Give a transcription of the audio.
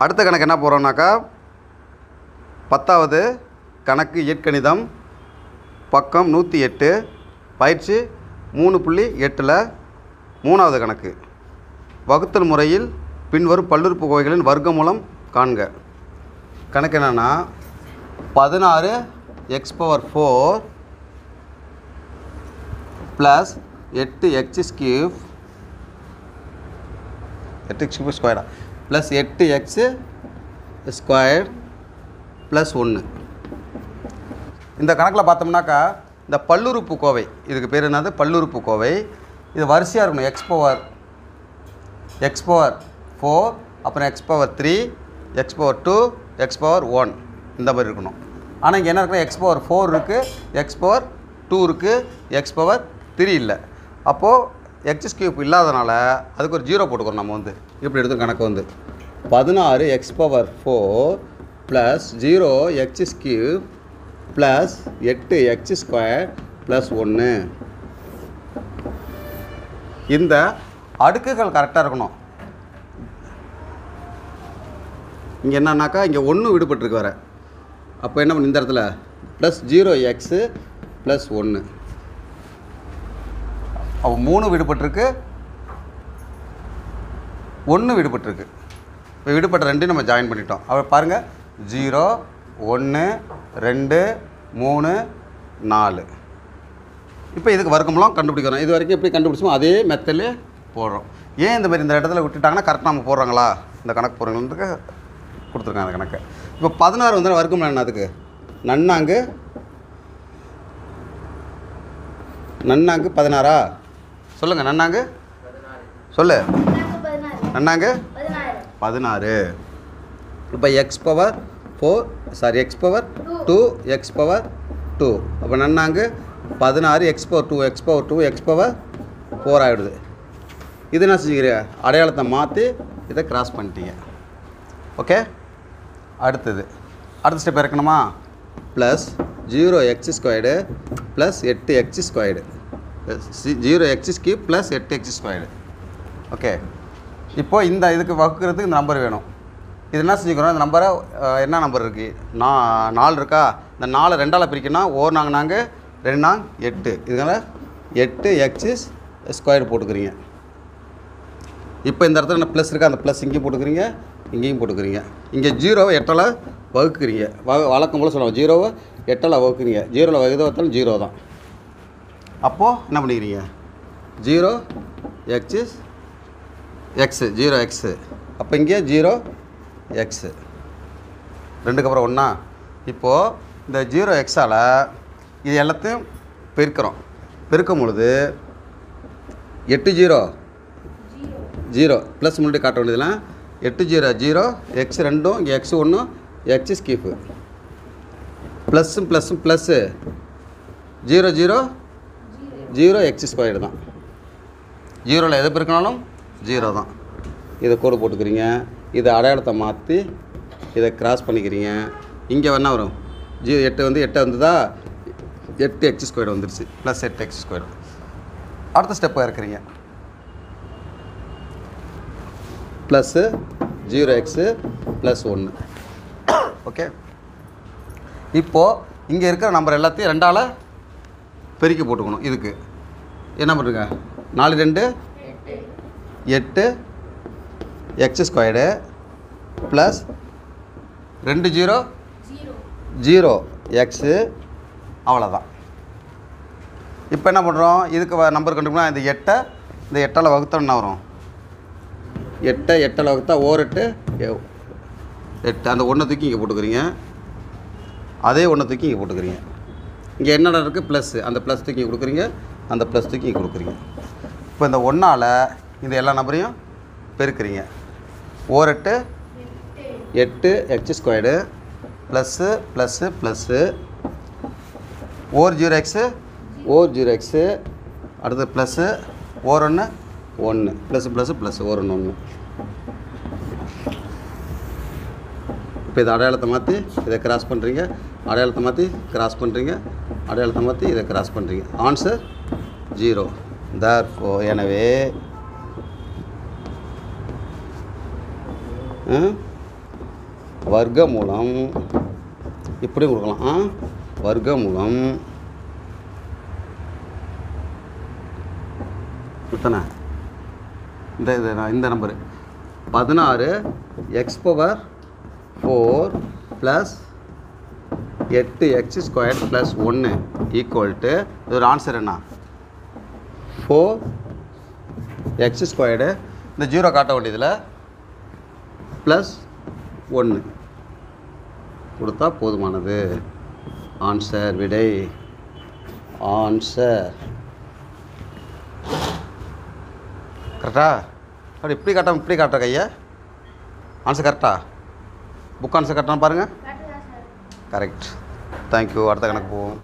அடுத்த கணக்கு என்ன போகிறோம்னாக்கா 10வது கணக்கு இயற்கணிதம் பக்கம் 108 பயிற்சி 3.8ல் 3வது கணக்கு வகுத்தல் முறையில் பின்வரும் பல்லுறுப்புக்கோவைகளின் வர்க்கமூலம் காண்க. கணக்கு என்னென்னா 16x⁴ plus 8x³ 8x³ ஸ்கொயரா plus 8x² plus 1. இந்த கணக்கில் பார்த்தோம்னாக்கா இந்த பல்லுறுப்புக்கோவை இதுக்கு பேர் என்னது பல்லுறுப்புக்கோவை. இது வரிசையாக இருக்கணும். x⁴ அப்புறம் x⁴, x⁴2, x⁴1 இந்த மாதிரி இருக்கணும். ஆனால் இங்கே என்ன இருக்குன்னா x⁴ இருக்குது, x⁴2 இருக்குது, x⁴3 இல்லை. அப்போது x³ இல்லாதனால அதுக்கு ஒரு 0 போட்டுக்கிறோம். நம்ம வந்து இப்படி எடுத்து கணக்கு வந்து 16x⁴ plus 0x³ plus 8x² plus 1. இந்த அடுக்குகள் கரெக்டாக இருக்கணும். இங்கே என்னன்னாக்கா இங்கே 1 விடுபட்டுருக்கு வர. அப்போ என்ன பண்ணு இந்த இடத்துல ப்ளஸ் 0x ப்ளஸ் 1. அப்போ 3 விடுபட்டுருக்கு, 1 விடுபட்டுருக்கு. இப்போ விடுபட்ட 2 நம்ம ஜாயின் பண்ணிட்டோம். அப்போ பாருங்கள் 0 1 2 3 4. இப்போ இதுக்கு வர்க்கம்லாம் கண்டுபிடிக்கிறோம். இது வரைக்கும் எப்படி கண்டுபிடிச்சோமோ அதே மெத்தட்லேயே போடுறோம். ஏன் இந்த மாதிரி இந்த இடத்துல விட்டுட்டாங்கன்னா கரெக்டாக நம்ம போடுறாங்களா இந்த கணக்கு போடுறவங்களுக்கு கொடுத்துருக்காங்க அந்த கணக்கு. இப்போ 16 வந்து வர்க்கம் என்ன அதுக்கு நன்னாங்கு 16 சொல்லுங்கள். நன்னாங்கு சொல்லு. நன்னாங்கு 16. இப்போ x⁴ x⁴2 x⁴2. அப்போ நன்னாங்கு 16 x⁴2 x⁴4 ஆகிடுது. இது என்ன செஞ்சுக்கிறீங்க அடையாளத்தை மாற்றி இதை கிராஸ் பண்ணிட்டீங்க. ஓகே. அடுத்த ஸ்டெப் இறக்கணுமா plus 0x² plus 8x², 0x³ plus 8x². Okay. இப்போது இந்த இதுக்கு வகுக்கிறதுக்கு இந்த நம்பர் வேணும். இது என்ன செஞ்சுக்கிறோம் இந்த நம்பரை என்ன நம்பர் இருக்குது 4 இருக்கா. இந்த 4 2ஆல் பிரிக்கணும். 1 நாங்கள் 2 நாங்க 8. இதனால் 8x² போட்டுக்கிறீங்க. இப்போ இந்த இடத்துல என்ன ப்ளஸ் இருக்கா அந்த ப்ளஸ் இங்கேயும் போட்டுக்கிறீங்க, இங்கேயும் போட்டுக்கிறீங்க. இங்கே 0வை 8ஆல் வகுக்கிறீங்க. வழக்கம் போல் சொல்லுவோம் 0வை 8ஆல் வகுக்கிறீங்க. 0ல் வகுத வந்தாலும் 0 தான். அப்போது என்ன பண்ணிக்கிறீங்க 0x 0x. அப்போ இங்கே 0x 2க்கு அப்புறம் 1. இப்போது இந்த 0xஆல் இது எல்லாத்தையும் பெருக்கும் பொழுது 8 0 ப்ளஸ் முன்னாடி காட்ட வேண்டியதுலாம் 8 0 0 x2 இங்கே x1 x³ ப்ளஸ்ஸும் ப்ளஸ்ஸு 0 0 0 x² தான். 0ல் எது பெருக்கினாலும் 0 தான். இதை கோடு போட்டுக்கிறீங்க. இதை அடையாளத்தை மாற்றி இதை கிராஸ் பண்ணிக்கிறீங்க. இங்கே என்ன வரும் 8 வந்து 8 வந்ததா 8x² வந்துருச்சு ப்ளஸ் 8x². அடுத்த ஸ்டெப்பாக இருக்கிறீங்க ப்ளஸ்ஸு 0x ப்ளஸ் 1. ஓகே. இப்போது இங்கே இருக்கிற நம்பர் எல்லாத்தையும் 2ஆல் பெருக்கி போட்டுக்கணும். இதுக்கு என்ன பண்ணுங்க 4 2 8 x² ப்ளஸ் 2 0 0 x. அவ்வளோதான். இப்போ என்ன பண்ணுறோம் இதுக்கு நம்பர் கண்டுபிடிக்கணும். இந்த 8ஆல் வகுத்தா என்ன வரும் 8ஆல் வகுத்தா 8 அந்த 1 தூக்கி இங்கே போட்டுக்கிறீங்க. அதே 1 தூக்கி இங்கே போட்டுக்கிறீங்க. இங்கே என்னடா இருக்குது ப்ளஸ்ஸு அந்த ப்ளஸ் தூக்கி இங்கே கொடுக்குறீங்க, அந்த ப்ளஸ் தூக்கி இங்கே கொடுக்குறீங்க. இப்போ இந்த 1ஆல் இந்த எல்லா நம்பரையும் பெருக்கிறீங்க. 8 8x² plus plus plus 0x அடுத்து ப்ளஸ்ஸு 1 1 ப்ளஸ் ப்ளஸ் ப்ளஸ் 1 1. இப்போ இதை அடையாளத்தை மாற்றி இதை கிராஸ் பண்ணுறீங்க, அடையாளத்தை மாற்றி கிராஸ் பண்ணுறீங்க, அடையாளத்தை மாற்றி இதை கிராஸ் பண்ணுறீங்க. ஆன்சர் 0. therefore எனவே வர்க்கமூலம் இப்படி கொடுக்கலாம். வர்க்கமூலம் எத்தனை இந்த number 16 X power 4 plus 8x square plus 1 equal to இதோட ஆன்சர் என்ன 4x ஸ்கொயர்டு இந்த 0 காட்ட வேண்டியதில் ப்ளஸ் 1 கொடுத்தா போதுமானது. ஆன்சர் விடை ஆன்சர் கரெக்டா? அப்படி இப்படி காட்டாமல் இப்படி காட்டுற கையை ஆன்சர் கரெக்டா? புக் ஆன்சர் கரெக்டானு பாருங்கள். கரெக்ட். தேங்க்யூ. அடுத்த கணக்கு போவோம்.